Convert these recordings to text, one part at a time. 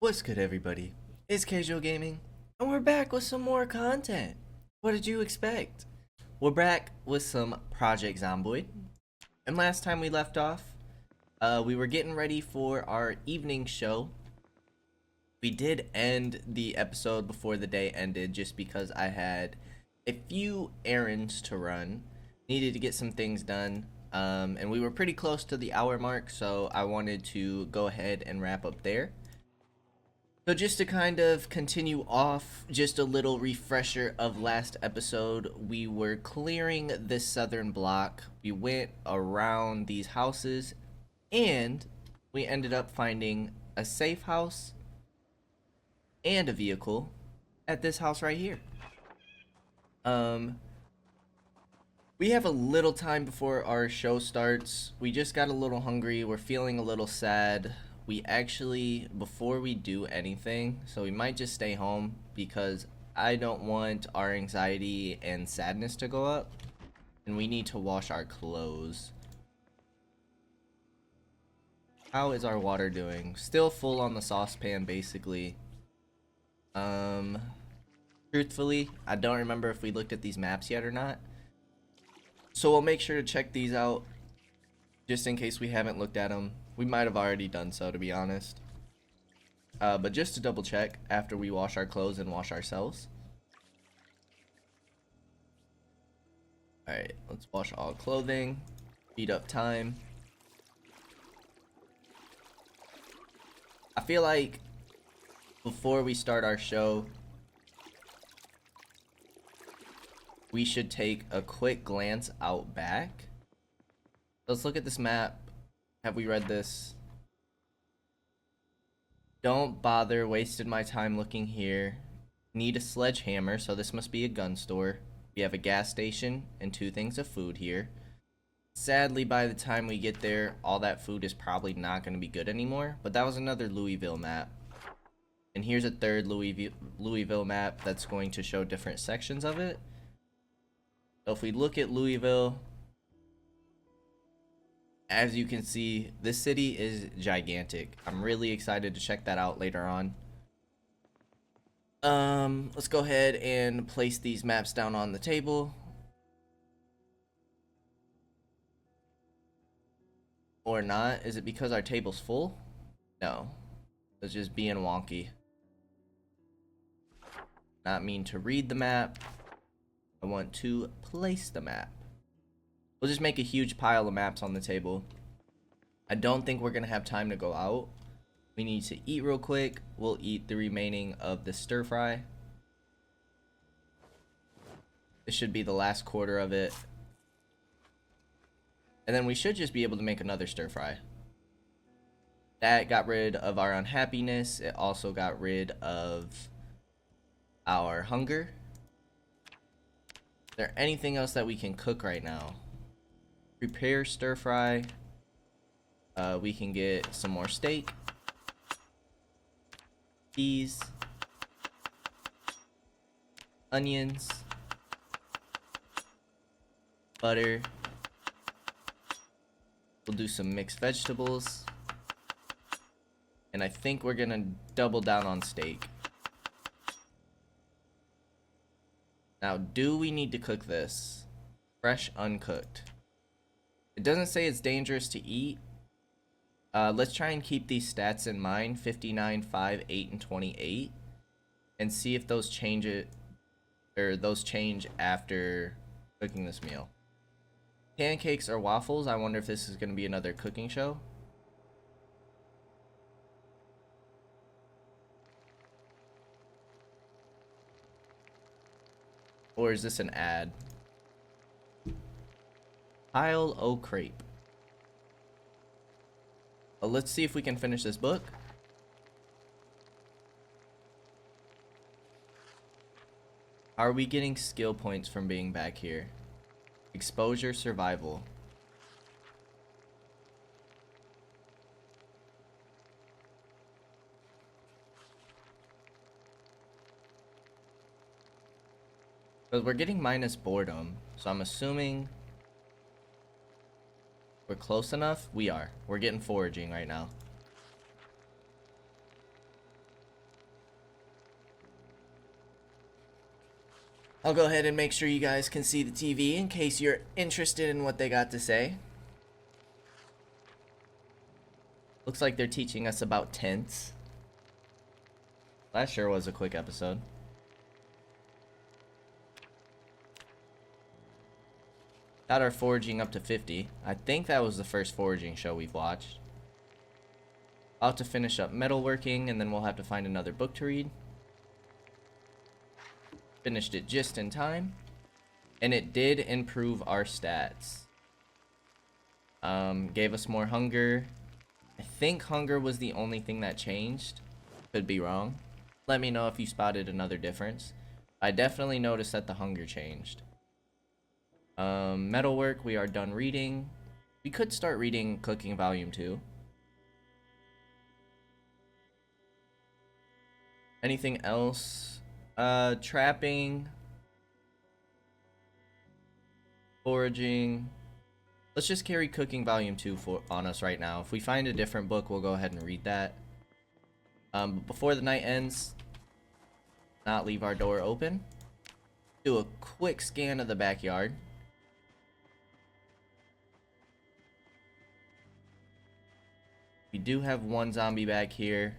What's good, everybody? It's Kaige-O Gaming, and we're back with some more content. What did you expect? We're back with some Project Zomboid, and last time we left off, we were getting ready for our evening show. We did end the episode before the day ended just because I had a few errands to run, needed to get some things done, and we were pretty close to the hour mark, so I wanted to go ahead and wrap up there. So just to kind of continue off, just a little refresher of last episode, we were clearing this southern block. We went around these houses and we ended up finding a safe house and a vehicle at this house right here. Um we have a little time before our show starts. We just got a little hungry. We're feeling a little sad. We actually, before we do anything, so we might just stay home because I don't want our anxiety and sadness to go up. And we need to wash our clothes. How is our water doing? Still full on the saucepan, basically. Truthfully, I don't remember if we looked at these maps yet or not. So we'll make sure to check these out just in case we haven't looked at them. We might have already done so, to be honest. But just to double check after we wash our clothes and wash ourselves. Alright, let's wash all clothing. Speed up time. I feel like before we start our show, we should take a quick glance out back. Let's look at this map. Have we read this? Don't bother, wasted my time looking here. Need a sledgehammer, so this must be a gun store. We have a gas station and 2 things of food here. Sadly, by the time we get there, all that food is probably not going to be good anymore. But that was another Louisville map. And here's a third Louisville map that's going to show different sections of it. So if we look at Louisville, as you can see, this city is gigantic. I'm really excited to check that out later on. Let's go ahead and place these maps down on the table. Or not. Is it because our table's full? No. It's just being wonky. Not mean to read the map. I want to place the map. We'll just make a huge pile of maps on the table. I don't think we're going to have time to go out. We need to eat real quick. We'll eat the remaining of the stir fry. This should be the last quarter of it. And then we should just be able to make another stir fry. That got rid of our unhappiness. It also got rid of our hunger. Is there anything else that we can cook right now? Prepare stir fry. We can get some more steak. Peas. Onions. Butter. We'll do some mixed vegetables. And I think we're gonna double down on steak. Now, do we need to cook this? Fresh, uncooked. It doesn't say it's dangerous to eat. Let's try and keep these stats in mind. 59, 5, 8, and 28. And see if those change it, or those change after cooking this meal. Pancakes or waffles? I wonder if this is going to be another cooking show. Or is this an ad? Kaige-O crepe. Well, let's see if we can finish this book. Are we getting skill points from being back here? Exposure, survival. Because we're getting minus boredom, so I'm assuming we're close enough. We are. We're getting foraging right now. I'll go ahead and make sure you guys can see the TV in case you're interested in what they got to say. Looks like they're teaching us about tents. That sure was a quick episode. Got our foraging up to 50. I think that was the first foraging show we've watched. I'll have to finish up metalworking and then we'll have to find another book to read. Finished it just in time. And it did improve our stats. Gave us more hunger. I think hunger was the only thing that changed. Could be wrong. Let me know if you spotted another difference. I definitely noticed that the hunger changed. Metalwork, we are done reading. We could start reading Cooking Volume 2. Anything else? Trapping. Foraging. Let's just carry Cooking Volume 2 on us right now. If we find a different book, we'll go ahead and read that. Before the night ends, not leave our door open. Do a quick scan of the backyard. We do have one zombie back here.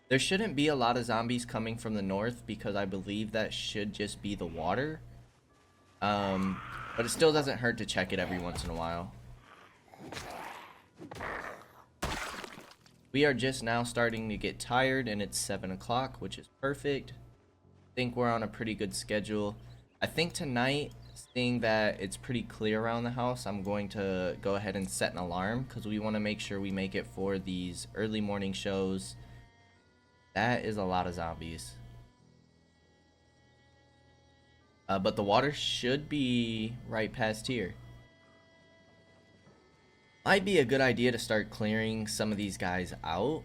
There shouldn't be a lot of zombies coming from the north because I believe that should just be the water. But it still doesn't hurt to check it every once in a while. We are just now starting to get tired and it's 7 o'clock, which is perfect. I think we're on a pretty good schedule. I think tonight, seeing that it's pretty clear around the house, I'm going to go ahead and set an alarm because we want to make sure we make it for these early morning shows. That is a lot of zombies. But the water should be right past here. Might be a good idea to start clearing some of these guys out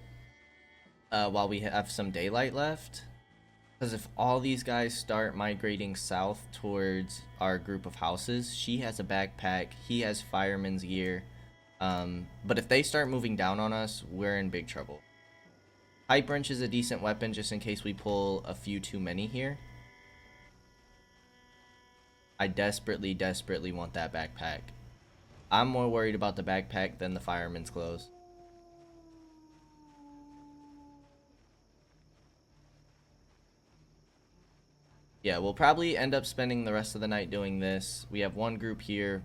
while we have some daylight left. Because if all these guys start migrating south towards our group of houses, she has a backpack, he has fireman's gear. But if they start moving down on us, we're in big trouble. Pipe wrench is a decent weapon just in case we pull a few too many here. I desperately want that backpack. I'm more worried about the backpack than the fireman's clothes. Yeah, we'll probably end up spending the rest of the night doing this. We have one group here,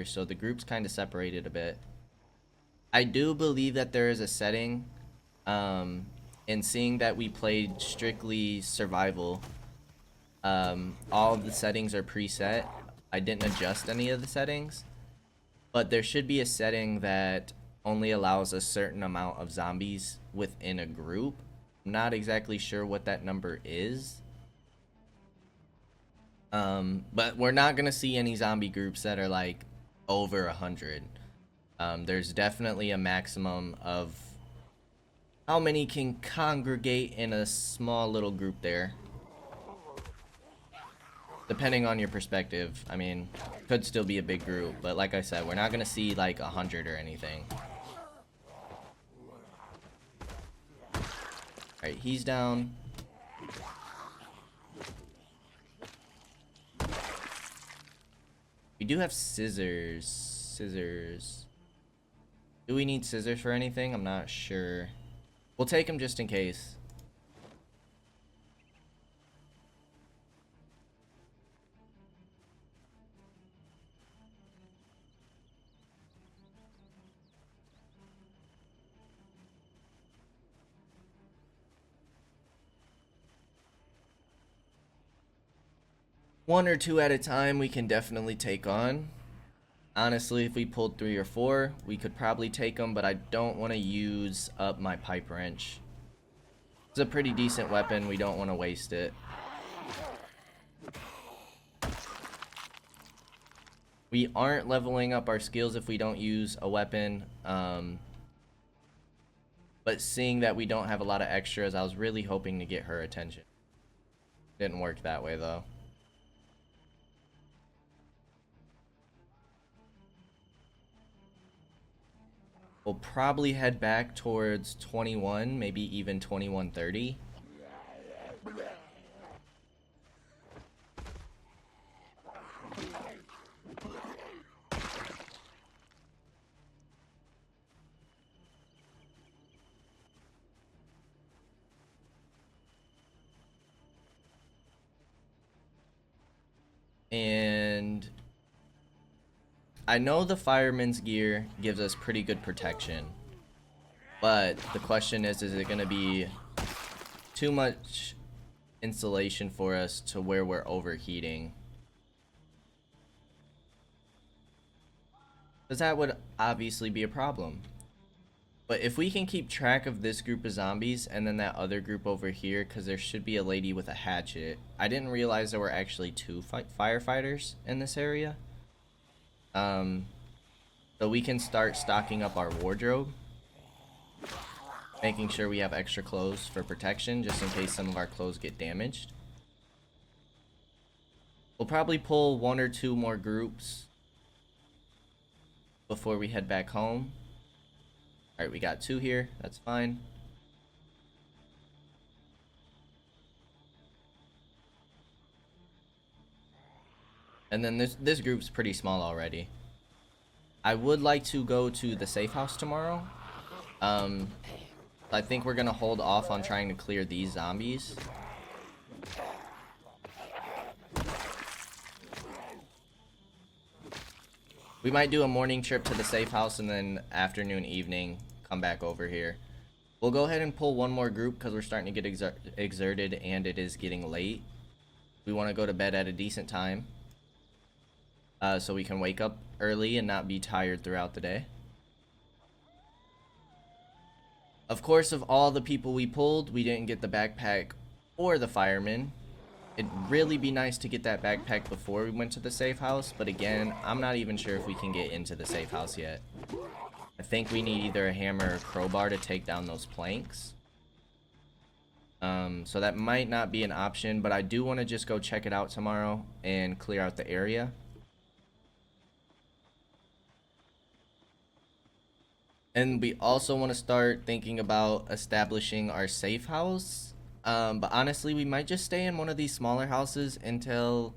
so the group's kind of separated a bit. I do believe that there is a setting, and seeing that we played strictly survival, all of the settings are preset. I didn't adjust any of the settings, but there should be a setting that only allows a certain amount of zombies within a group. I'm not exactly sure what that number is. But we're not gonna see any zombie groups that are like over 100. There's definitely a maximum of how many can congregate in a small little group there. Depending on your perspective, I mean, could still be a big group, but like I said, we're not gonna see like 100 or anything. Alright, he's down. We do have scissors. Do we need scissors for anything? I'm not sure. We'll take them just in case. One or two at a time we can definitely take on. Honestly, if we pulled 3 or 4, we could probably take them, but I don't want to use up my pipe wrench. It's a pretty decent weapon, we don't want to waste it. We aren't leveling up our skills if we don't use a weapon, but seeing that we don't have a lot of extras, I was really hoping to get her attention. Didn't work that way though. We'll probably head back towards 21, maybe even 2130. And I know the fireman's gear gives us pretty good protection. But the question is it going to be too much insulation for us to where we're overheating? Because that would obviously be a problem. But if we can keep track of this group of zombies and then that other group over here, because there should be a lady with a hatchet. I didn't realize there were actually two firefighters in this area. So we can start stocking up our wardrobe. Making sure we have extra clothes for protection, just in case some of our clothes get damaged. We'll probably pull 1 or 2 more groups before we head back home. Alright, we got 2 here. That's fine. And then this group's pretty small already. I would like to go to the safe house tomorrow. I think we're gonna hold off on trying to clear these zombies. We might do a morning trip to the safe house and then afternoon, evening, come back over here. We'll go ahead and pull 1 more group because we're starting to get exerted and it is getting late. We want to go to bed at a decent time. So we can wake up early and not be tired throughout the day. Of course, of all the people we pulled, we didn't get the backpack or the fireman. It'd really be nice to get that backpack before we went to the safe house, but again, I'm not even sure if we can get into the safe house yet. I think we need either a hammer or a crowbar to take down those planks. So that might not be an option, but I do want to just go check it out tomorrow and clear out the area. And we also want to start thinking about establishing our safe house. But honestly, we might just stay in one of these smaller houses until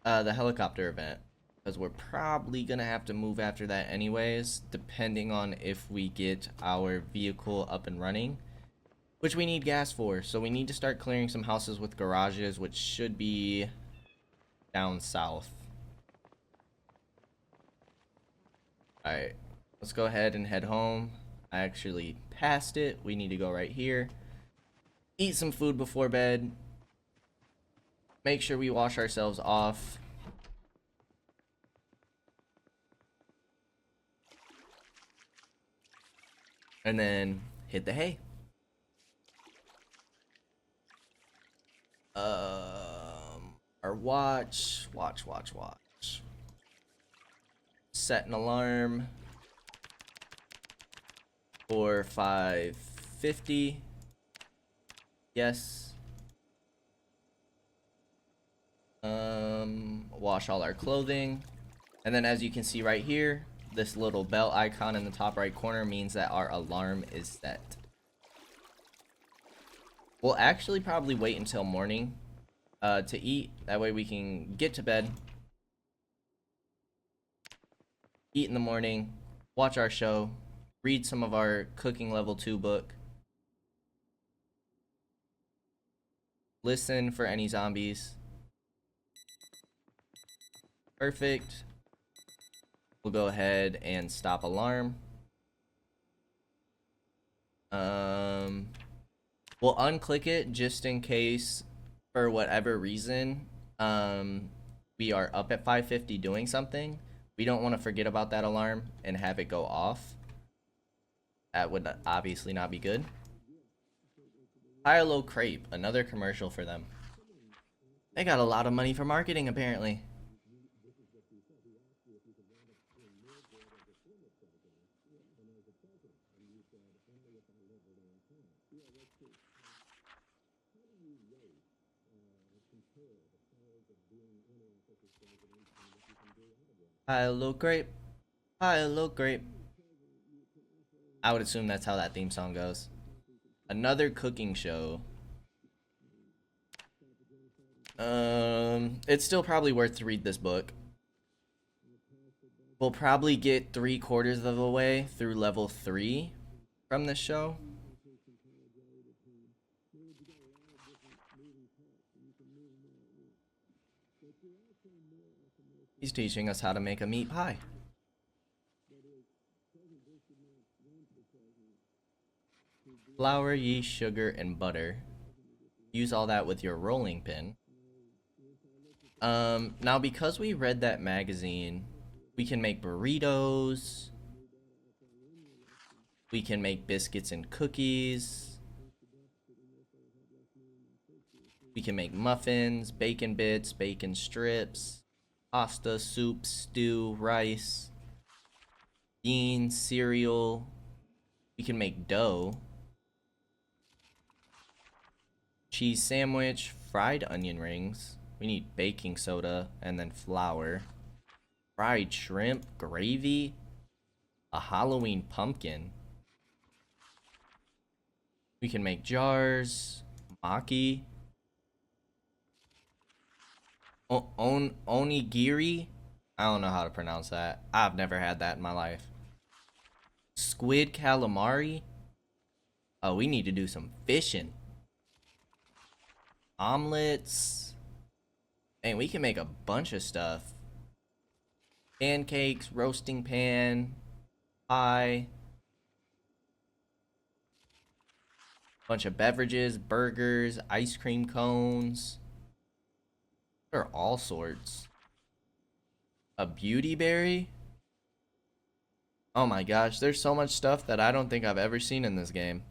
the helicopter event. Because we're probably going to have to move after that anyways, depending on if we get our vehicle up and running. Which we need gas for. So we need to start clearing some houses with garages, which should be down south. Alright. Let's go ahead and head home. I actually passed it. We need to go right here. Eat some food before bed. Make sure we wash ourselves off. And then hit the hay. Our watch. Set an alarm for 5:50. Yes. Wash all our clothing. And then as you can see right here, this little bell icon in the top right corner means that our alarm is set. We'll actually probably wait until morning to eat. That way we can get to bed, eat in the morning, watch our show, read some of our cooking level 2 book, listen for any zombies. Perfect. We'll go ahead and stop alarm. We'll unclick it just in case, for whatever reason, we are up at 5:50 doing something. We don't want to forget about that alarm and have it go off. That would obviously not be good. Kaige-O Crepe, another commercial for them. They got a lot of money for marketing, apparently. Kaige-O Crepe. Kaige-O Crepe. I would assume that's how that theme song goes. Another cooking show. It's still probably worth to read this book. We'll probably get 3/4 of the way through level 3 from this show. He's teaching us how to make a meat pie. Flour, yeast, sugar, and butter. Use all that with your rolling pin. Now because we read that magazine, we can make burritos. We can make biscuits and cookies. We can make muffins, bacon bits, bacon strips, pasta, soup, stew, rice, beans, cereal. We can make dough. Cheese sandwich, fried onion rings. We need baking soda and then flour. Fried shrimp, gravy, a Halloween pumpkin. We can make jars, maki, onigiri. I don't know how to pronounce that. I've never had that in my life. Squid calamari. Oh, we need to do some fishing. Omelets. And we can make a bunch of stuff. Pancakes, roasting pan, pie. Bunch of beverages, burgers, ice cream cones. There are all sorts. A beauty berry? Oh my gosh, there's so much stuff that I don't think I've ever seen in this game.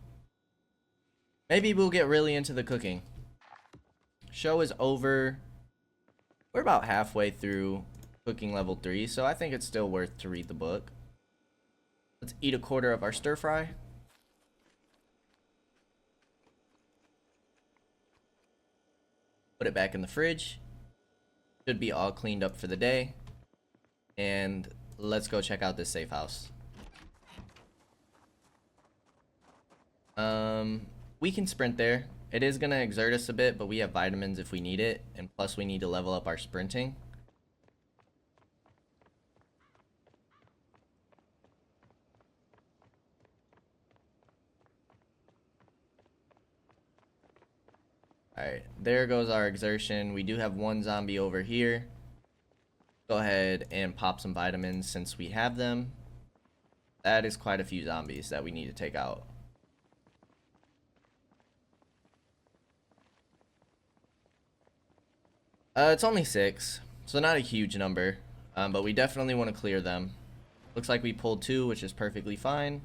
Maybe we'll get really into the cooking. Show is over. We're about halfway through cooking level 3, so I think it's still worth to read the book. Let's eat a quarter of our stir fry. Put it back in the fridge. Should be all cleaned up for the day. And let's go check out this safe house. We can sprint there. It is gonna exert us a bit, but we have vitamins if we need it, and plus we need to level up our sprinting. Alright, there goes our exertion. We do have one zombie over here. Go ahead and pop some vitamins since we have them. That is quite a few zombies that we need to take out. It's only 6, so not a huge number, but we definitely want to clear them. Looks like we pulled 2, which is perfectly fine.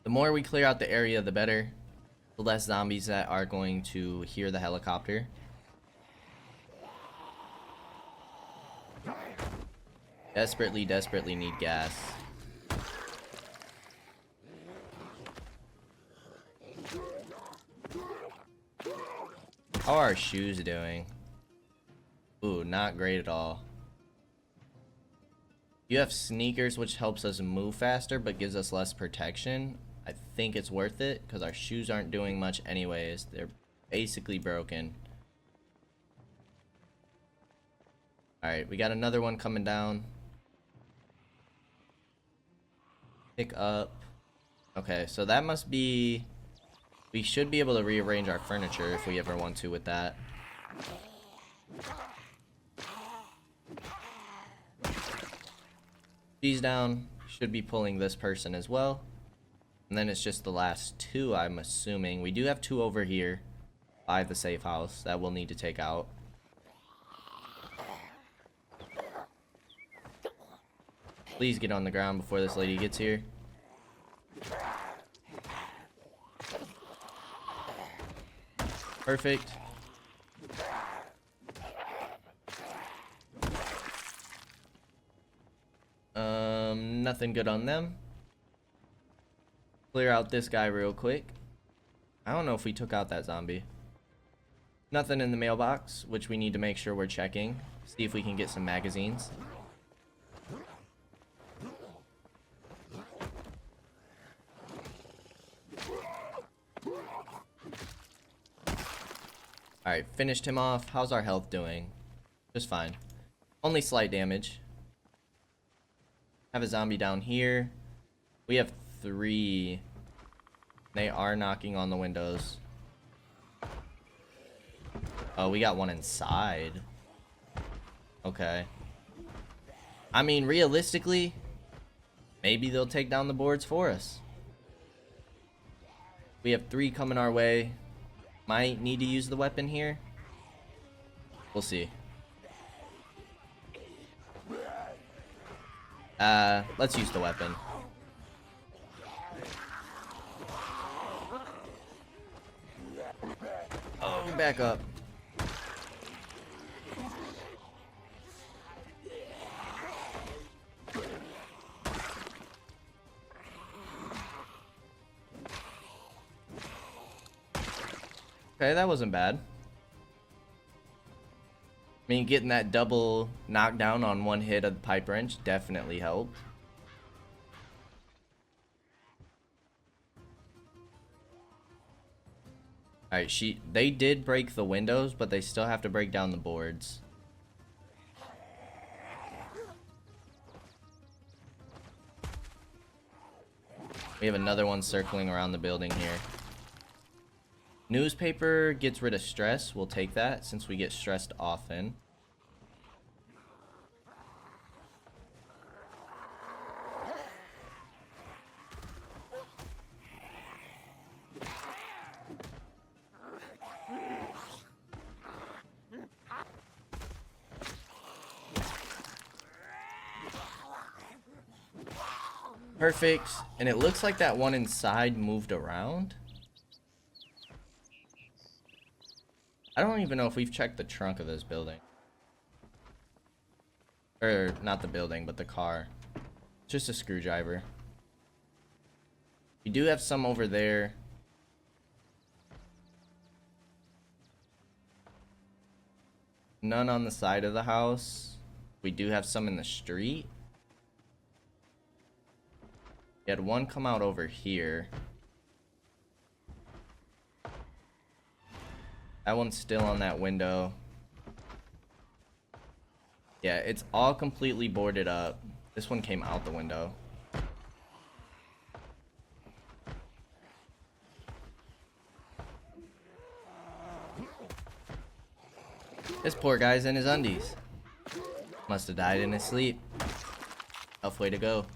The more we clear out the area, the better. The less zombies that are going to hear the helicopter. Desperately, desperately need gas. How are our shoes doing? Ooh, not great at all. You have sneakers, which helps us move faster, but gives us less protection. I think it's worth it, because our shoes aren't doing much anyways. They're basically broken. Alright, we got another one coming down. Pick up. Okay, so that must be... We should be able to rearrange our furniture if we ever want to with that. She's down. Should be pulling this person as well. And then it's just the last 2, I'm assuming. We do have 2 over here by the safe house that we'll need to take out. Please get on the ground before this lady gets here. Perfect. Nothing good on them. Clear out this guy real quick. I don't know if we took out that zombie. Nothing in the mailbox, which we need to make sure we're checking. See if we can get some magazines. Alright, finished him off. How's our health doing? Just fine. Only slight damage. Have a zombie down here. We have 3. They are knocking on the windows. Oh, we got one inside. Okay. I mean, realistically, maybe they'll take down the boards for us. We have 3 coming our way. Might need to use the weapon here. We'll see. Let's use the weapon. Oh, back up. Okay, that wasn't bad. I mean, getting that double knockdown on one hit of the pipe wrench definitely helped. Alright, they did break the windows, but they still have to break down the boards. We have another one circling around the building here. Newspaper gets rid of stress. We'll take that since we get stressed often. Perfect. And it looks like that one inside moved around. I don't even know if we've checked the trunk of this building. Or, not the building, but the car. Just a screwdriver. We do have some over there. None on the side of the house. We do have some in the street. We had one come out over here. That one's still on that window. Yeah, it's all completely boarded up. This one came out the window. This poor guy's in his undies. Must have died in his sleep. Tough way to go.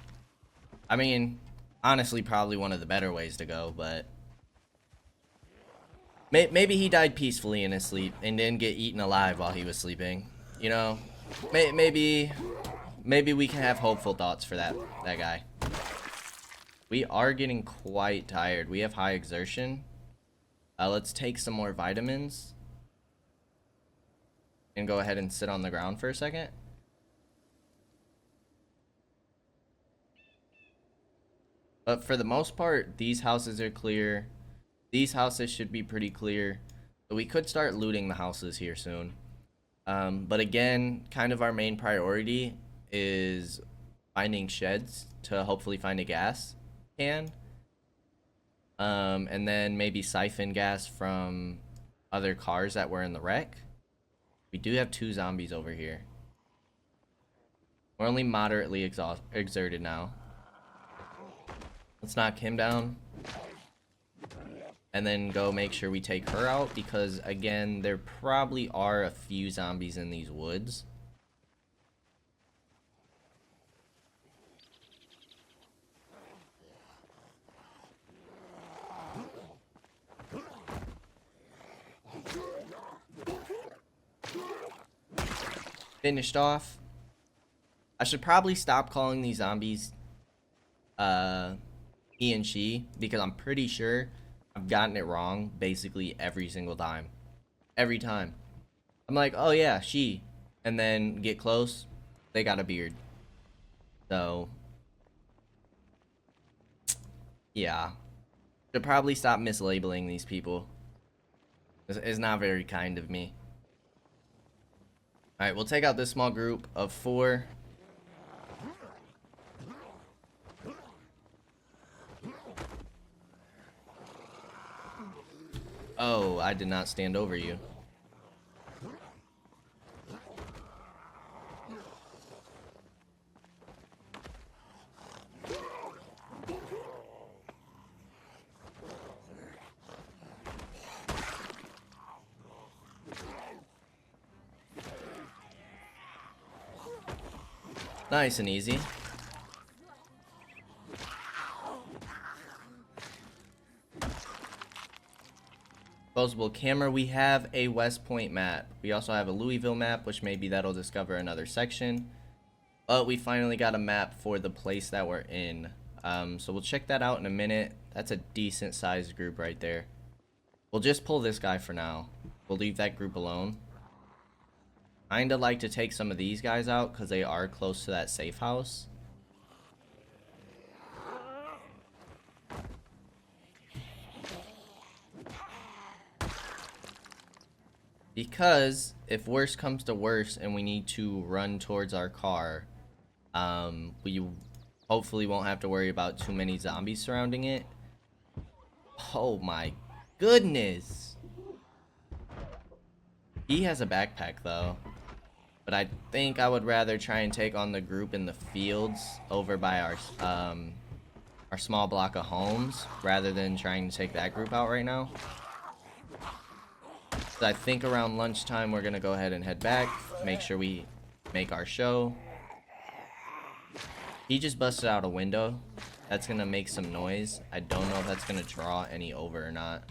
I mean, honestly, probably one of the better ways to go, but... Maybe he died peacefully in his sleep and didn't get eaten alive while he was sleeping. You know, maybe we can have hopeful thoughts for that guy. We are getting quite tired. We have high exertion. Let's take some more vitamins. And go ahead and sit on the ground for a second. But for the most part, these houses are clear. These houses should be pretty clear. But we could start looting the houses here soon. But again, kind of our main priority is finding sheds to hopefully find a gas can. And then maybe siphon gas from other cars that were in the wreck. We do have 2 zombies over here. We're only moderately exerted now. Let's knock him down. And then go make sure we take her out, because again, there probably are a few zombies in these woods. Finished off. I should probably stop calling these zombies he and she, because I'm pretty sure I've gotten it wrong basically every single time. Every time. I'm like, oh yeah, she. And then get close, they got a beard. So, yeah. Should probably stop mislabeling these people. It's not very kind of me. Alright, we'll take out this small group of 4. Oh, I did not stand over you. Nice and easy. Disposable camera. We have a West Point map. We also have a Louisville map, which maybe that'll discover another section. But we finally got a map for the place that we're in. So we'll check that out in a minute. That's a decent sized group right there. We'll just pull this guy for now. We'll leave that group alone. Kinda like to take some of these guys out because they are close to that safe house. Because if worse comes to worse and we need to run towards our car, we hopefully won't have to worry about too many zombies surrounding it. Oh my goodness. He has a backpack though. But I think I would rather try and take on the group in the fields over by our small block of homes rather than trying to take that group out right now. So I think around lunchtime we're gonna go ahead and head back, make sure we make our show. He just busted out a window. That's gonna make some noise. I don't know if that's gonna draw any over or not.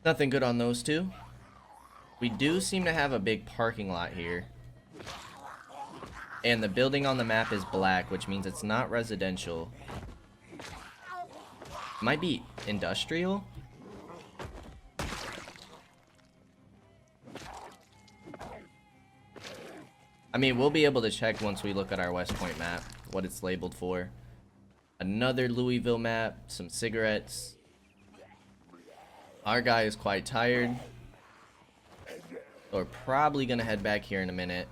Nothing good on those two. We do seem to have a big parking lot here. And the building on the map is black, which means it's not residential. Might be industrial? I mean, we'll be able to check once we look at our West Point map, what it's labeled for. Another Louisville map, some cigarettes. Our guy is quite tired. So we're probably gonna head back here in a minute.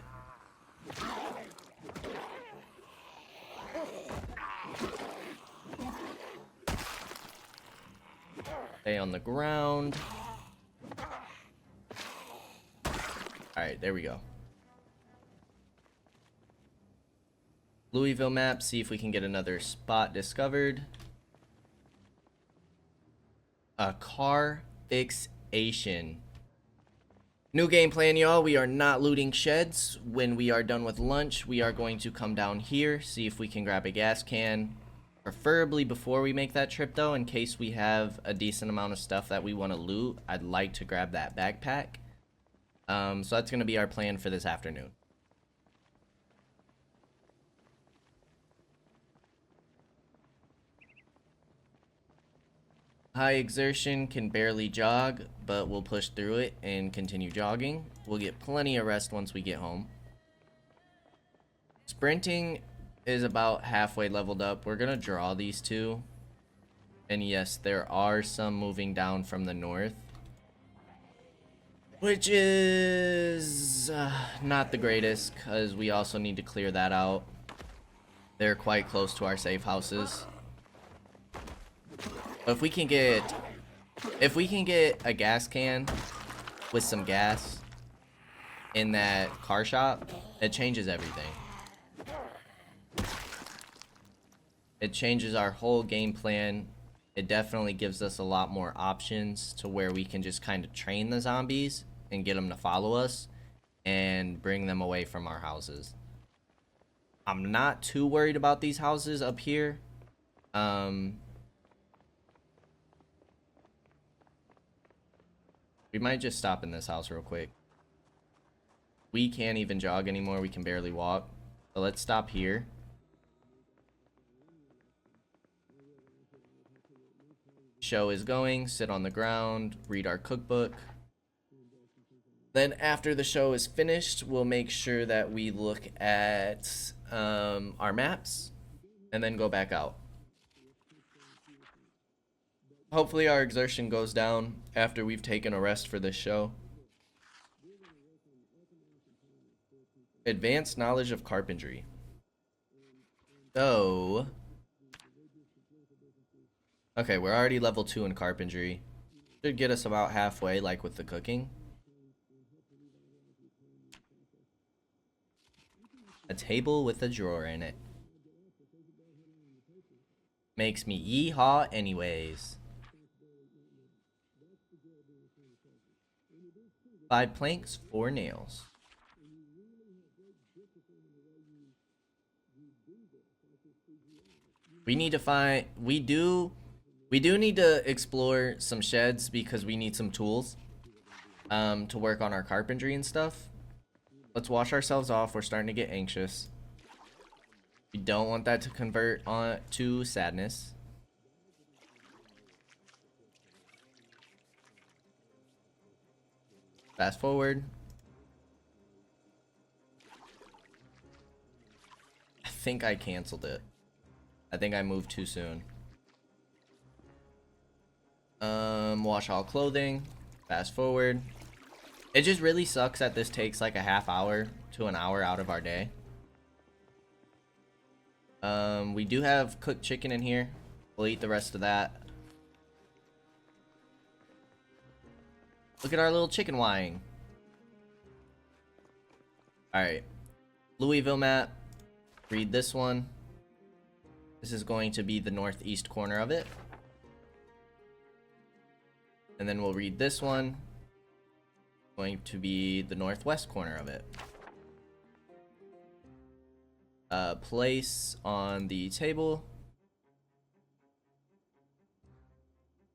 Stay on the ground. Alright, there we go. Louisville map, see if we can get another spot discovered. A car fixation. New game plan, y'all. We are not looting sheds. When we are done with lunch, we are going to come down here, see if we can grab a gas can. Preferably before we make that trip, though, in case we have a decent amount of stuff that we want to loot. I'd like to grab that backpack. So that's going to be our plan for this afternoon. High exertion, can barely jog, but we'll push through it and continue jogging. We'll get plenty of rest once we get home. Sprinting is about halfway leveled up. We're gonna draw these two. And yes, there are some moving down from the north, which is not the greatest, because we also need to clear that out. They're quite close to our safe houses. But if we can get a gas can with some gas in that car shop, it changes everything. It changes our whole game plan. It definitely gives us a lot more options to where we can just kind of train the zombies and get them to follow us and bring them away from our houses. I'm not too worried about these houses up here. We might just stop in this house real quick. We can't even jog anymore. We can barely walk. So let's stop here. Show is going. Sit on the ground. Read our cookbook. Then after the show is finished, we'll make sure that we look at our maps and then go back out. Hopefully our exertion goes down after we've taken a rest for this show. Advanced knowledge of carpentry. So, okay, we're already level 2 in carpentry. Should get us about halfway, like with the cooking. A table with a drawer in it. Makes me yee-haw anyways. 5 planks, 4 nails. We need to find, we do need to explore some sheds because we need some tools to work on our carpentry and stuff. Let's wash ourselves off. We're starting to get anxious. We don't want that to convert on to sadness. Fast forward. I think I canceled it. I think I moved too soon. Wash all clothing. Fast forward. It just really sucks that this takes like a half hour to an hour out of our day. We do have cooked chicken in here. We'll eat the rest of that. Look at our little chicken wine. Alright. Louisville map. Read this one. This is going to be the northeast corner of it. And then we'll read this one. Going to be the northwest corner of it. Place on the table.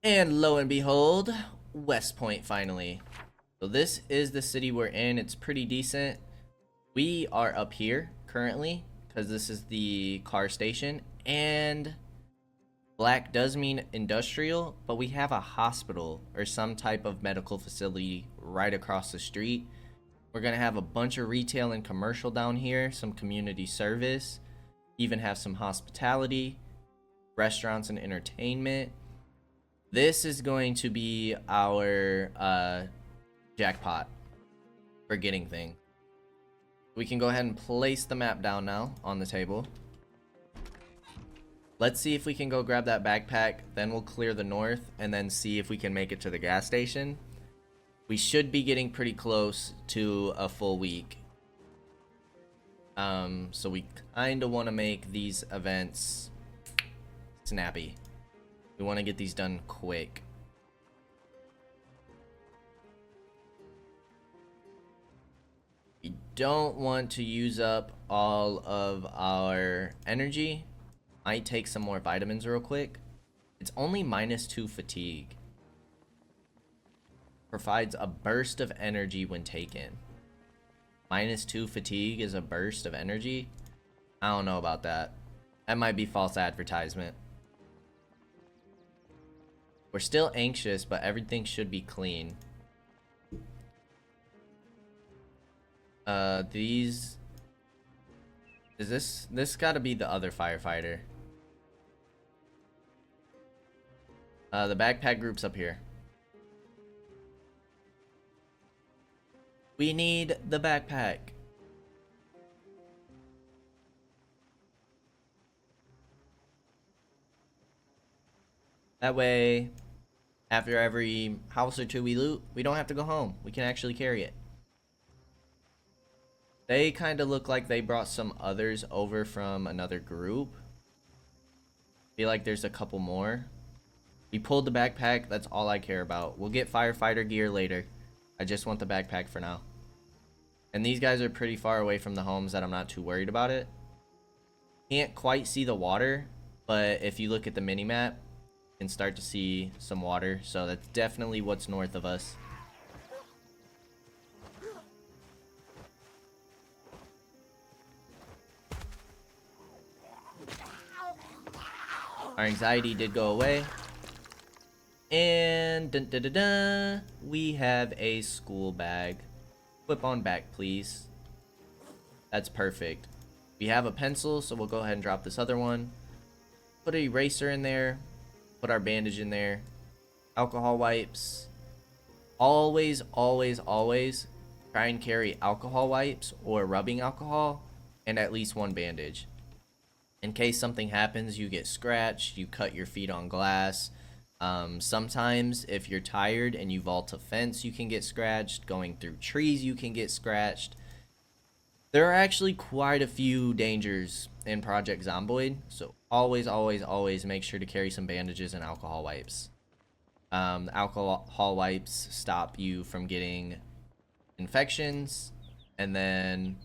And lo and behold, West Point finally. So this is the city we're in. It's pretty decent. We are up here currently because this is the car station, and black does mean industrial, but we have a hospital or some type of medical facility right across the street. We're gonna have a bunch of retail and commercial down here, some community service, even have some hospitality, restaurants and entertainment. This is going to be our jackpot for getting things. We can go ahead and place the map down now on the table. Let's see if we can go grab that backpack, then we'll clear the north and then see if we can make it to the gas station. We should be getting pretty close to a full week. So we kind of want to make these events snappy. We want to get these done quick. We don't want to use up all of our energy. Might take some more vitamins real quick. It's only -2 fatigue. Provides a burst of energy when taken. -2 fatigue is a burst of energy. I don't know about that. That might be false advertisement. We're still anxious, but everything should be clean. These... Is this gotta be the other firefighter. The backpack group's up here. We need the backpack. That way, after every house or two we loot, we don't have to go home. We can actually carry it. They kind of look like they brought some others over from another group. Feel like there's a couple more. We pulled the backpack. That's all I care about. We'll get firefighter gear later. I just want the backpack for now. And these guys are pretty far away from the homes that I'm not too worried about it. Can't quite see the water, but if you look at the mini-map, you can start to see some water. So that's definitely what's north of us. Our anxiety did go away. And dun, dun, dun, dun, we have a school bag. Flip on back, please. That's perfect. We have a pencil, so we'll go ahead and drop this other one. Put an eraser in there. Put our bandage in there. Alcohol wipes. Always, always, always try and carry alcohol wipes or rubbing alcohol and at least one bandage. In case something happens, you get scratched, you cut your feet on glass. Sometimes if you're tired and you vault a fence, you can get scratched. Going through trees, you can get scratched. There are actually quite a few dangers in Project Zomboid, so always, always, always make sure to carry some bandages and alcohol wipes. Alcohol wipes stop you from getting infections, and then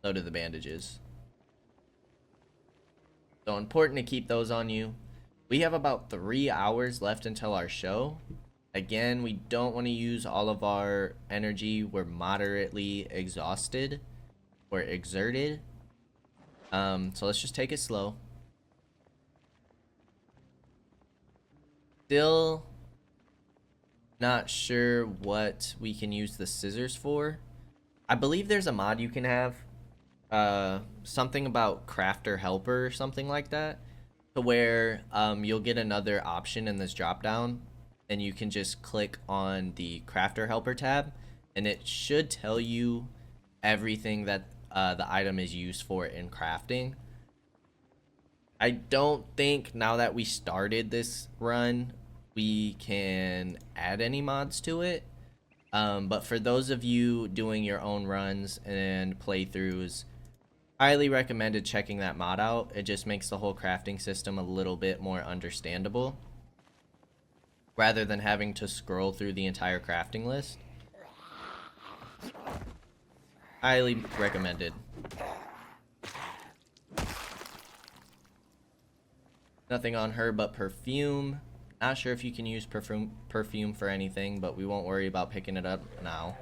so do the bandages. So important to keep those on you. We have about 3 hours left until our show. Again, we don't want to use all of our energy. We're moderately exhausted or exerted. So let's just take it slow. Still not sure what we can use the scissors for. I believe there's a mod you can have. Something about crafter helper or something like that. To where you'll get another option in this drop down. And you can just click on the crafter helper tab. And it should tell you everything that the item is used for in crafting. I don't think now that we started this run, we can add any mods to it. But for those of you doing your own runs and playthroughs, highly recommended checking that mod out. It just makes the whole crafting system a little bit more understandable, rather than having to scroll through the entire crafting list. Highly recommended. Nothing on her but perfume. Not sure if you can use perfume for anything, but we won't worry about picking it up now.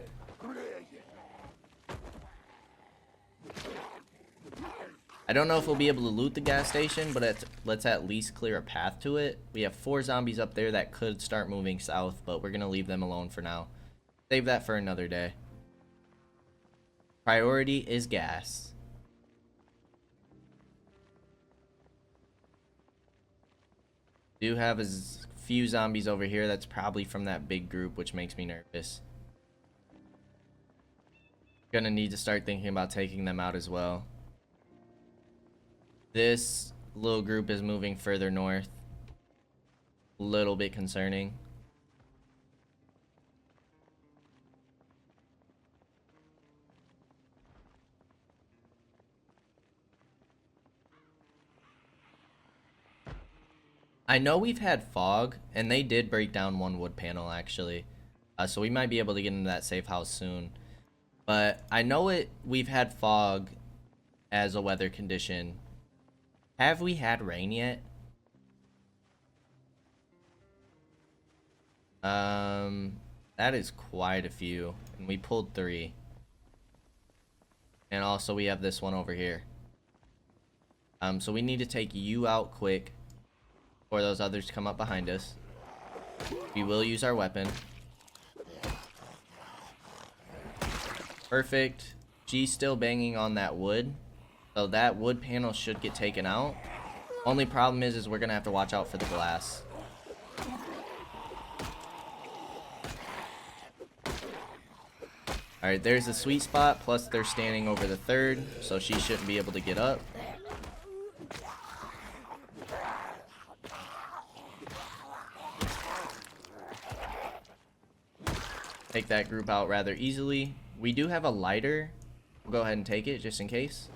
I don't know if we'll be able to loot the gas station, but let's at least clear a path to it. We have 4 zombies up there that could start moving south, but we're going to leave them alone for now. Save that for another day. Priority is gas. Do have a few zombies over here. That's probably from that big group, which makes me nervous. Gonna need to start thinking about taking them out as well. This little group is moving further north. A little bit concerning. I know we've had fog, and they did break down one wood panel actually. So we might be able to get into that safe house soon. But I know we've had fog as a weather condition. Have we had rain yet? That is quite a few. And we pulled 3. And also we have this one over here. So we need to take you out quick before those others come up behind us. We will use our weapon. Perfect. G's still banging on that wood. So that wood panel should get taken out. Only problem is we're gonna have to watch out for the glass. Alright, there's the sweet spot, plus they're standing over the 3rd, so she shouldn't be able to get up. Take that group out rather easily. We do have a lighter. We'll go ahead and take it just in case.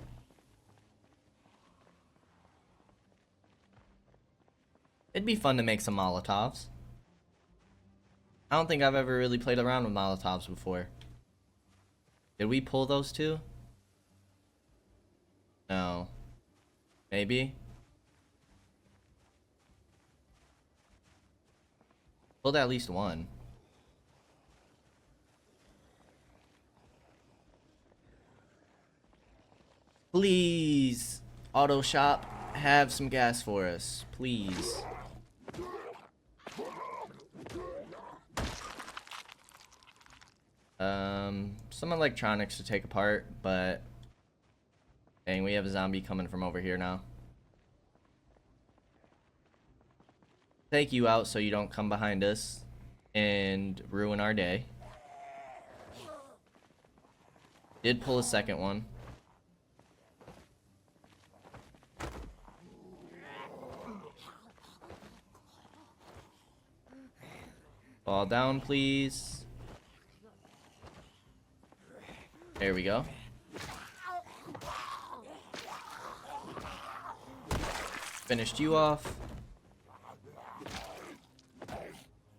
It'd be fun to make some Molotovs. I don't think I've ever really played around with Molotovs before. Did we pull those 2? No. Maybe? Pulled at least 1. Please, auto shop, have some gas for us, please. Some electronics to take apart, but dang, we have a zombie coming from over here now. Take you out so you don't come behind us and ruin our day. Did pull a second one. Fall down, please. There we go. Finished you off.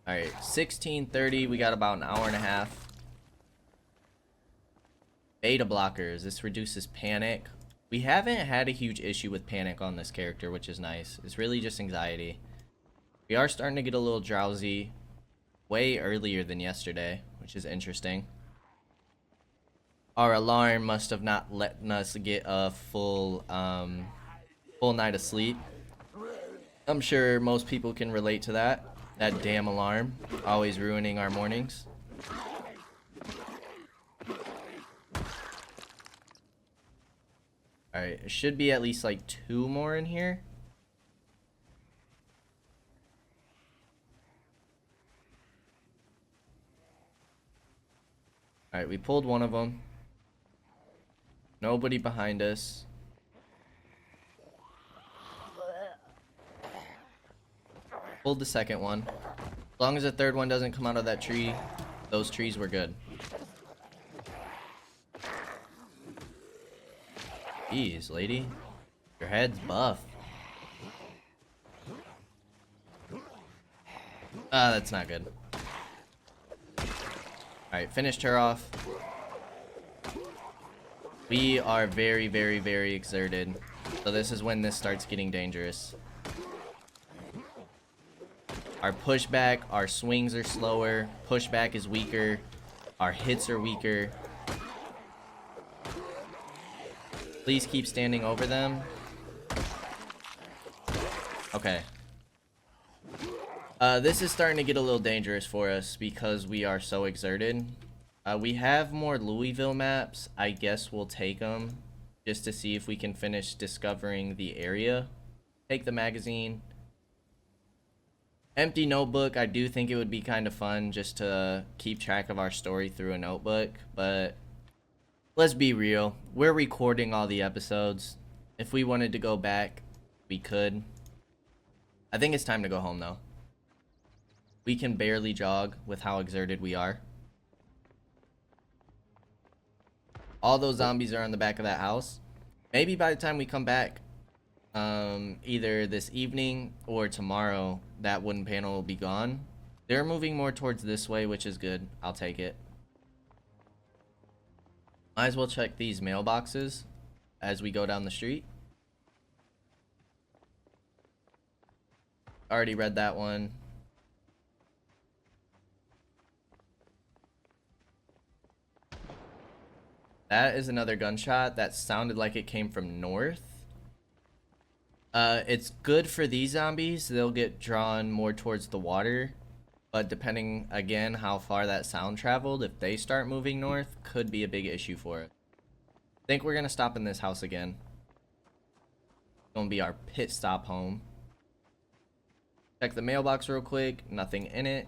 Alright, 16:30. We got about an hour and a half. Beta blockers. This reduces panic. We haven't had a huge issue with panic on this character, which is nice. It's really just anxiety. We are starting to get a little drowsy way earlier than yesterday, which is interesting. Our alarm must have not let us get a full night of sleep. I'm sure most people can relate to that. That damn alarm, always ruining our mornings. Alright, it should be at least like 2 more in here. Alright, we pulled one of them. Nobody behind us. Pulled the second one. As long as the third one doesn't come out of that tree, those trees were good. Jeez, lady. Your head's buff. That's not good. Alright, finished her off. We are very, very, very exerted. So this is when this starts getting dangerous. Our pushback, our swings are slower. Pushback is weaker. Our hits are weaker. Please keep standing over them. Okay. This is starting to get a little dangerous for us because we are so exerted. We have more Louisville maps. I guess we'll take them just to see if we can finish discovering the area. Take the magazine. Empty notebook. I do think it would be kind of fun just to keep track of our story through a notebook, but let's be real. We're recording all the episodes. If we wanted to go back, we could. I think it's time to go home though. We can barely jog with how exerted we are. All those zombies are on the back of that house. Maybe by the time we come back, either this evening or tomorrow, that wooden panel will be gone. They're moving more towards this way, which is good. I'll take it. Might as well check these mailboxes as we go down the street. Already read that one. That is another gunshot that sounded like it came from north. It's good for these zombies. They'll get drawn more towards the water. But depending, again, how far that sound traveled, if they start moving north, could be a big issue for it. I think we're going to stop in this house again. It's going to be our pit stop home. Check the mailbox real quick. Nothing in it.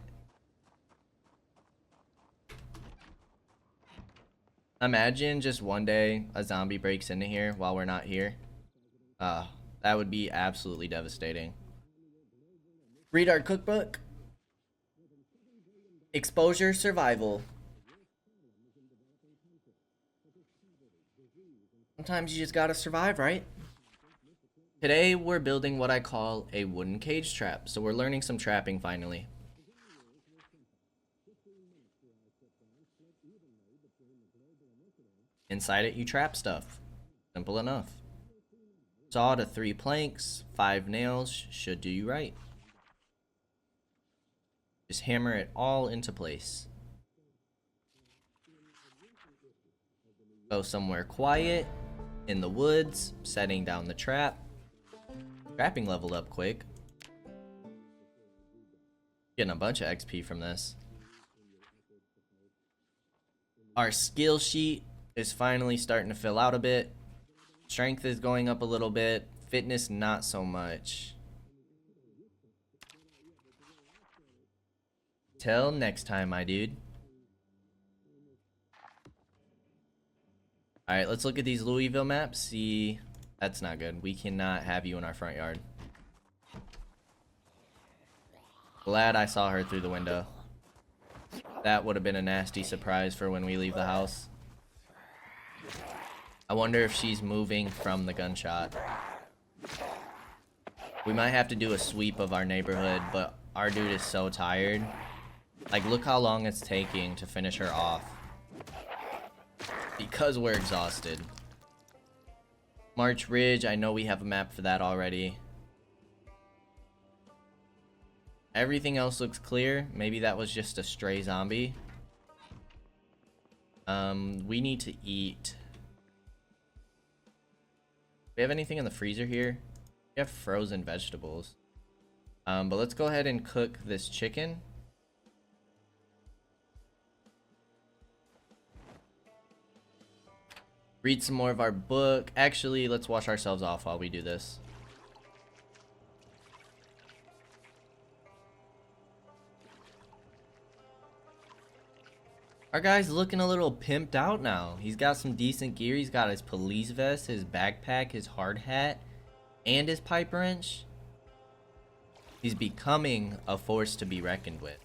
Imagine just one day a zombie breaks into here while we're not here. That would be absolutely devastating. Read our cookbook. Exposure survival. Sometimes you just gotta survive, right? Today we're building what I call a wooden cage trap. So we're learning some trapping finally. Inside it you trap stuff. Simple enough. Saw to 3 planks, 5 nails should do you right. Just hammer it all into place. Go somewhere quiet, in the woods, setting down the trap. Trapping leveled up quick. Getting a bunch of XP from this. Our skill sheet is finally starting to fill out a bit. Strength is going up a little bit. Fitness, not so much. Till next time, my dude. Alright, let's look at these Louisville maps. See, that's not good. We cannot have you in our front yard. Glad I saw her through the window. That would have been a nasty surprise for when we leave the house. I wonder if she's moving from the gunshot. We might have to do a sweep of our neighborhood, but our dude is so tired. Like, look how long it's taking to finish her off. Because we're exhausted. March Ridge, I know we have a map for that already. Everything else looks clear. Maybe that was just a stray zombie. We need to eat. Do we have anything in the freezer here? We have frozen vegetables. But let's go ahead and cook this chicken. Read some more of our book. Actually, let's wash ourselves off while we do this. Our guy's looking a little pimped out now. He's got some decent gear. He's got his police vest, his backpack, his hard hat, and his pipe wrench. He's becoming a force to be reckoned with.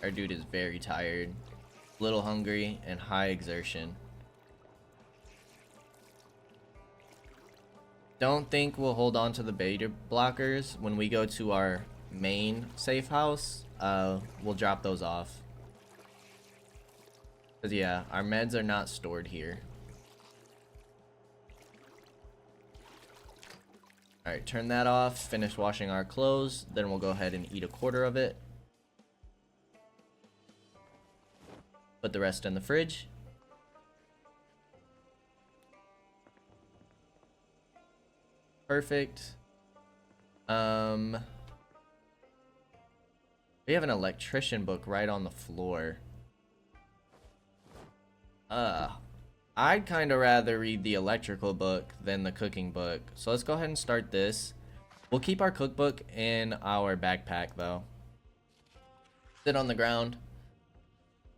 Our dude is very tired, a little hungry, and high exertion. Don't think we'll hold on to the beta blockers. When we go to our main safe house, we'll drop those off. Because yeah, our meds are not stored here. Alright, turn that off, finish washing our clothes, then we'll go ahead and eat a quarter of it. Put the rest in the fridge. Perfect. We have an electrician book right on the floor. I'd kind of rather read the electrical book than the cooking book. So let's go ahead and start this. We'll keep our cookbook in our backpack though. Sit on the ground.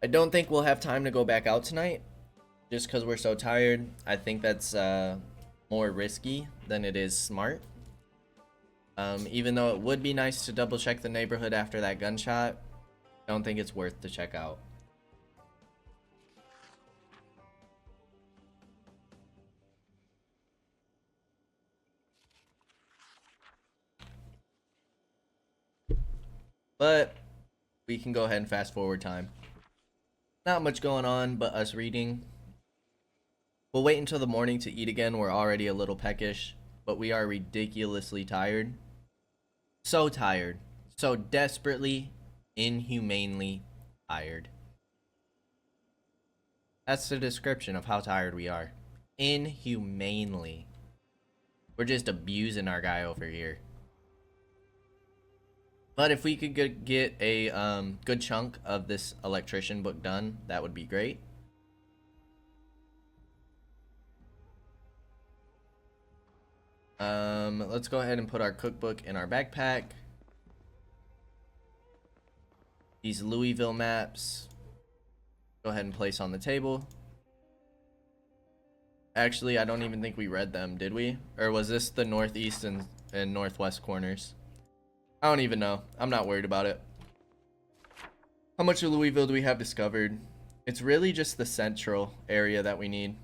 I don't think we'll have time to go back out tonight just because we're so tired. I think that's more risky than it is smart. Even though it would be nice to double check the neighborhood after that gunshot, I don't think it's worth to check out. But we can go ahead and fast forward time. Not much going on but us reading. We'll wait until the morning to eat again. We're already a little peckish, but we are ridiculously tired. So tired. So desperately, inhumanely tired. That's the description of how tired we are. Inhumanely. We're just abusing our guy over here. But if we could get a good chunk of this electrician book done, that would be great. Let's go ahead and put our cookbook in our backpack. These Louisville maps, go ahead and place on the table. Actually, I don't even think we read them, did we? Or was this the northeast and northwest corners? I don't even know. I'm not worried about it. How much of Louisville do we have discovered? It's really just the central area that we need.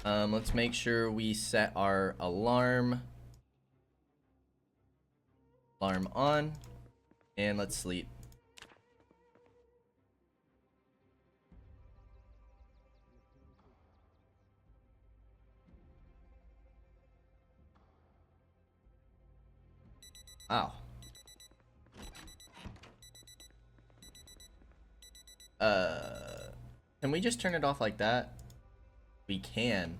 Let's make sure we set our alarm on, and let's sleep. Wow. Can we just turn it off like that? We can.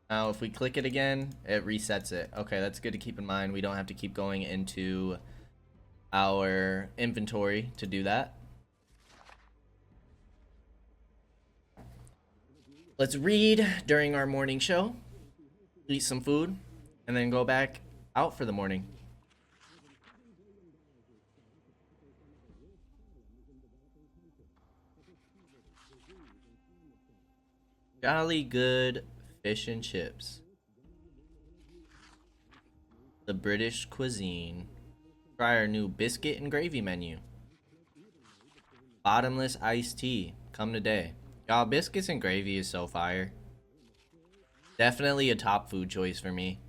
Now, if we click it again, it resets it. Okay, that's good to keep in mind. We don't have to keep going into our inventory to do that. Let's read during our morning show, eat some food, and then go back out for the morning. Jolly good fish and chips. The British cuisine. Try our new biscuit and gravy menu. Bottomless iced tea. Come today. Y'all, biscuits and gravy is so fire. Definitely a top food choice for me.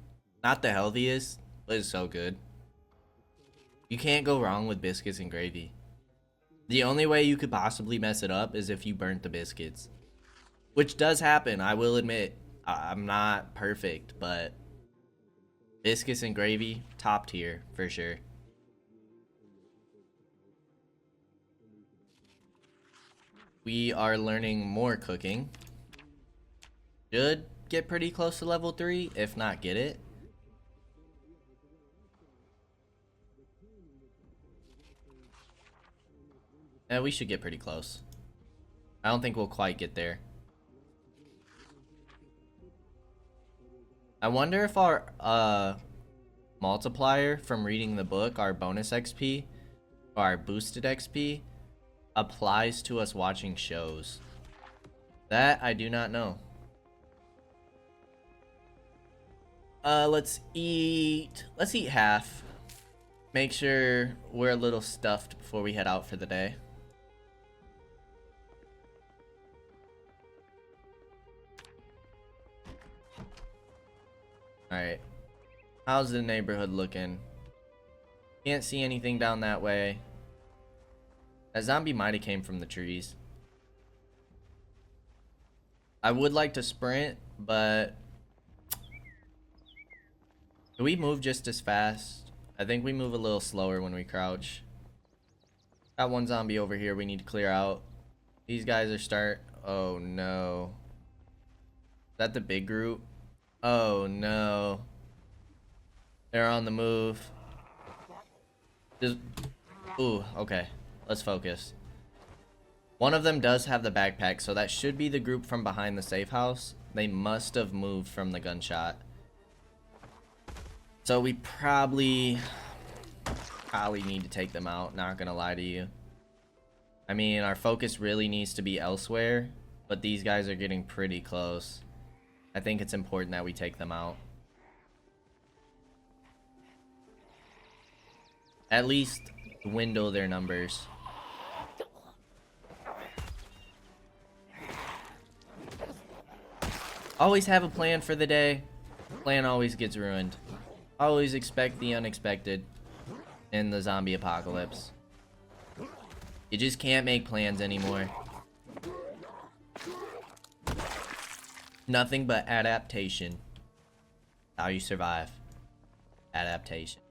Not the healthiest, It is so good. You can't go wrong with biscuits and gravy. The only way you could possibly mess it up is if you burnt the biscuits. Which does happen, I will admit. I'm not perfect, but biscuits and gravy, top tier for sure. We are learning more cooking. Should get pretty close to level 3, if not get it. Yeah, we should get pretty close. I don't think we'll quite get there. I wonder if our multiplier from reading the book, our bonus XP, or our boosted XP, applies to us watching shows. That I do not know. Let's eat half. Make sure we're a little stuffed before we head out for the day. Alright. How's the neighborhood looking? Can't see anything down that way. That zombie might have came from the trees. I would like to sprint, but do we move just as fast? I think we move a little slower when we crouch. Got one zombie over here we need to clear out. These guys are oh no. Is that the big group? Oh no. They're on the move. Ooh, okay. Let's focus. One of them does have the backpack, so that should be the group from behind the safe house. They must have moved from the gunshot. So we probably need to take them out, not gonna lie to you. I mean, our focus really needs to be elsewhere, but these guys are getting pretty close. I think it's important that we take them out. At least window their numbers. Always have a plan for the day. Plan always gets ruined. Always expect the unexpected in the zombie apocalypse. You just can't make plans anymore. Nothing but adaptation. How you survive. Adaptation.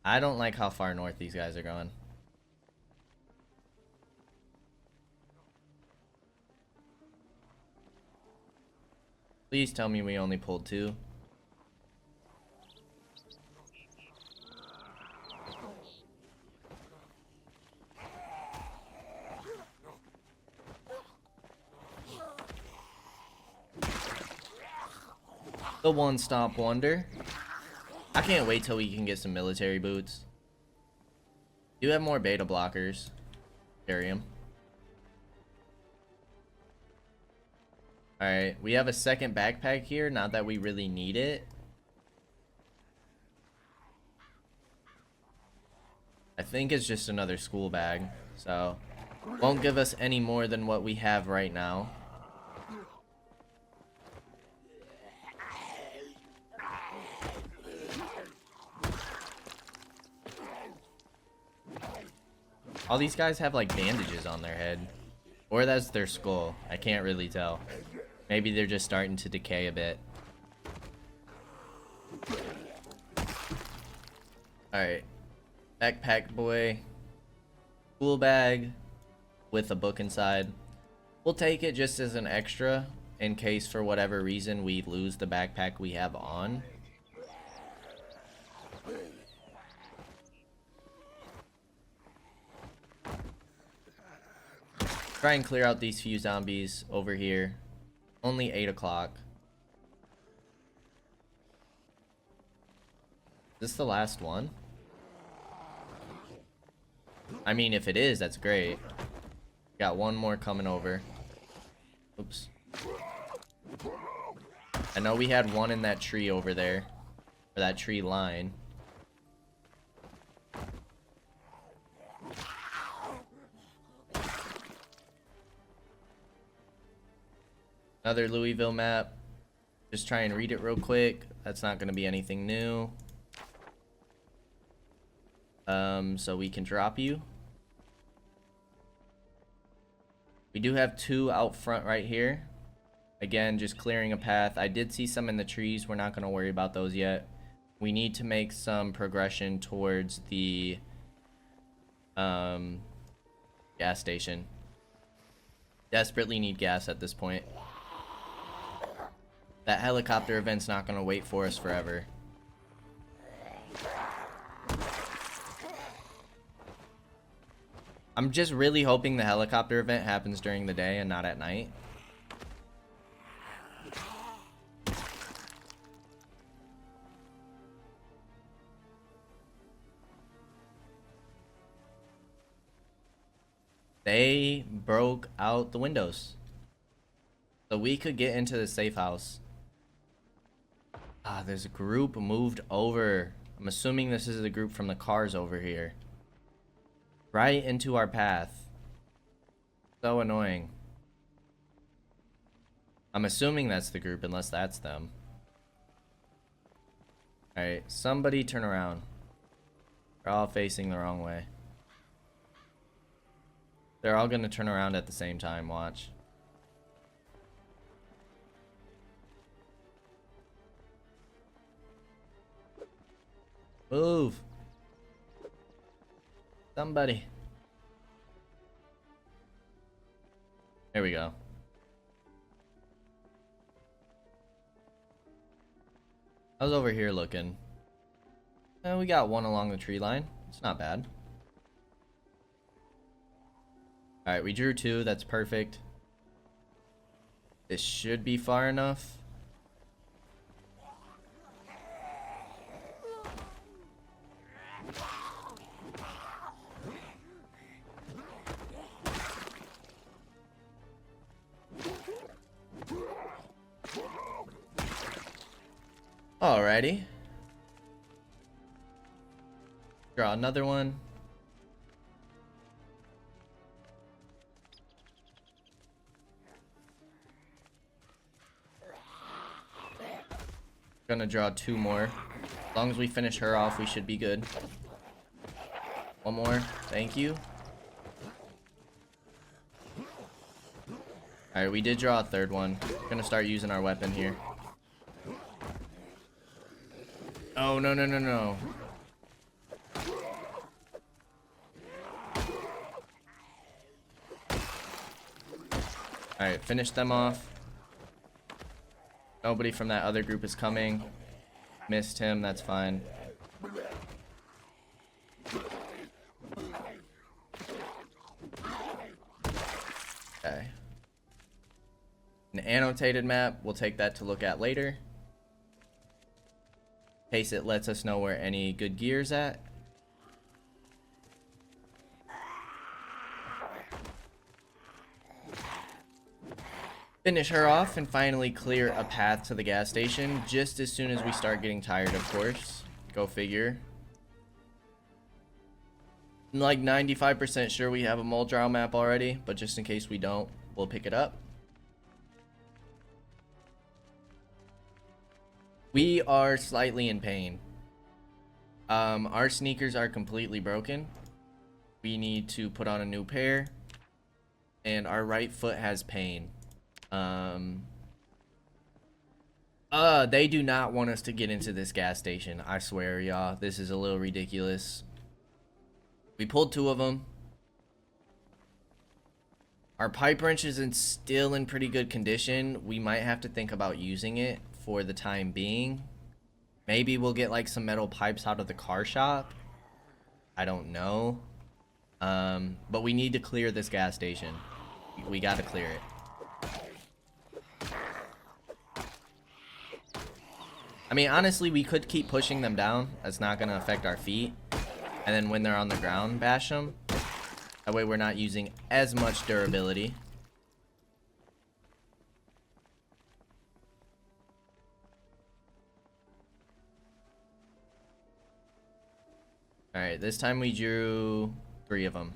I don't like how far north these guys are going. Please tell me we only pulled 2. The one-stop wonder. I can't wait till we can get some military boots. Do have more beta blockers. Carry them. Alright, we have a second backpack here, not that we really need it. I think it's just another school bag, so won't give us any more than what we have right now. All these guys have like bandages on their head. Or that's their skull. I can't really tell. Maybe they're just starting to decay a bit. Alright. Backpack boy. School bag with a book inside. We'll take it just as an extra in case for whatever reason we lose the backpack we have on. Try and clear out these few zombies over here. Only 8 o'clock. Is this the last one? I mean, if it is, that's great. Got one more coming over. Oops. I know we had one in that tree over there. Or that tree line. Another Louisville map. Just try and read it real quick. That's not going to be anything new. So we can drop you. We do have 2 out front right here. Again, just clearing a path. I did see some in the trees. We're not going to worry about those yet. We need to make some progression towards the gas station. Desperately need gas at this point. That helicopter event's not going to wait for us forever. I'm just really hoping the helicopter event happens during the day and not at night. They broke out the windows. So we could get into the safe house. Ah, there's a group moved over. I'm assuming this is the group from the cars over here. Right into our path. So annoying. I'm assuming that's the group, unless that's them. Alright, somebody turn around. They're all facing the wrong way. They're all gonna turn around at the same time, watch. Move! Somebody. There we go. I was over here looking. We got one along the tree line. It's not bad. Alright, we drew 2. That's perfect. This should be far enough. Alrighty. Draw another one. Gonna draw 2 more. As long as we finish her off, we should be good. One more. Thank you. Alright, we did draw a 3rd one. Gonna start using our weapon here. Oh, no, no, no, no. Alright, finish them off. Nobody from that other group is coming. Missed him, that's fine. Okay. An annotated map, we'll take that to look at later. In case it lets us know where any good gear's at. Finish her off and finally clear a path to the gas station just as soon as we start getting tired, of course. Go figure. I'm like 95% sure we have a Muldrow map already, but just in case we don't, we'll pick it up. We are slightly in pain. Our sneakers are completely broken. We need to put on a new pair. And our right foot has pain. They do not want us to get into this gas station. I swear, y'all. This is a little ridiculous. We pulled 2 of them. Our pipe wrench is still in pretty good condition. We might have to think about using it for the time being. Maybe we'll get like some metal pipes out of the car shop. I don't know. But we need to clear this gas station. We gotta clear it. I mean, honestly, we could keep pushing them down. That's not gonna affect our feet. And then when they're on the ground, bash them. That way we're not using as much durability. Alright, this time we drew 3 of them.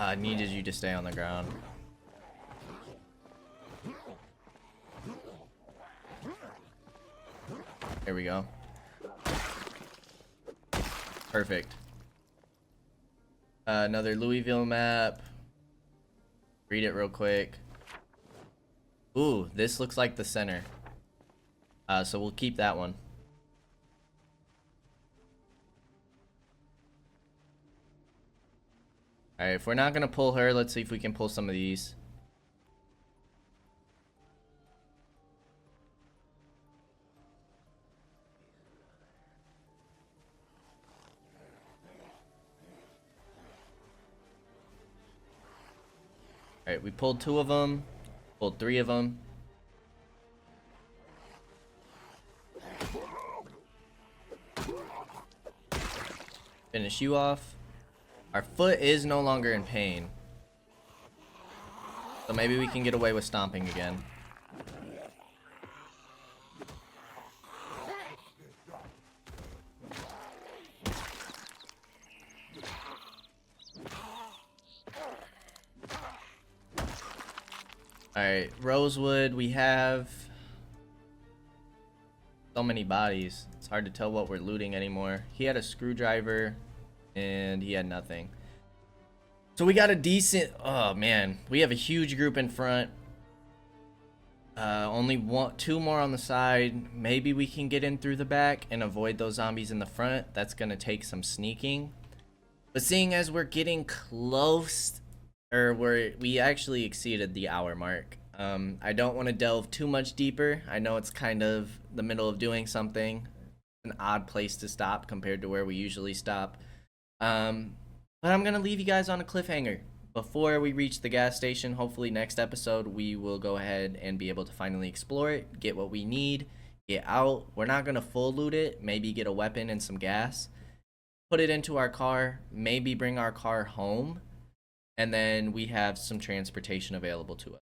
I needed you to stay on the ground. There we go. Perfect. Another Louisville map. Read it real quick. Ooh, this looks like the center. So we'll keep that one. Alright, if we're not gonna pull her, let's see if we can pull some of these. Alright, we pulled 2 of them. Pulled 3 of them. Finish you off. Our foot is no longer in pain. So maybe we can get away with stomping again. Alright, Rosewood, we have so many bodies. It's hard to tell what we're looting anymore. He had a screwdriver and he had nothing. So we got a decent, oh man, we have a huge group in front. Only 2 more on the side. Maybe we can get in through the back and avoid those zombies in the front. That's gonna take some sneaking. But seeing as we're getting close, or we actually exceeded the hour mark. I don't want to delve too much deeper. I know it's kind of the middle of doing something, an odd place to stop compared to where we usually stop. But I'm gonna leave you guys on a cliffhanger. Before we reach the gas station, hopefully next episode we will go ahead and be able to finally explore it, get what we need, get out. We're not gonna full loot it, maybe get a weapon and some gas, put it into our car, maybe bring our car home, and then we have some transportation available to us.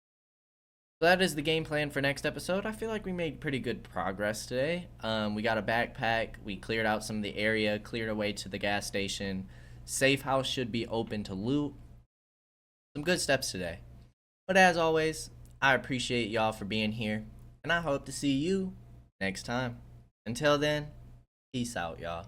So that is the game plan for next episode. I feel like we made pretty good progress today. We got a backpack, we cleared out some of the area, cleared our way to the gas station. Safe house should be open to loot. Some good steps today. But as always, I appreciate y'all for being here, and I hope to see you next time. Until then, peace out, y'all.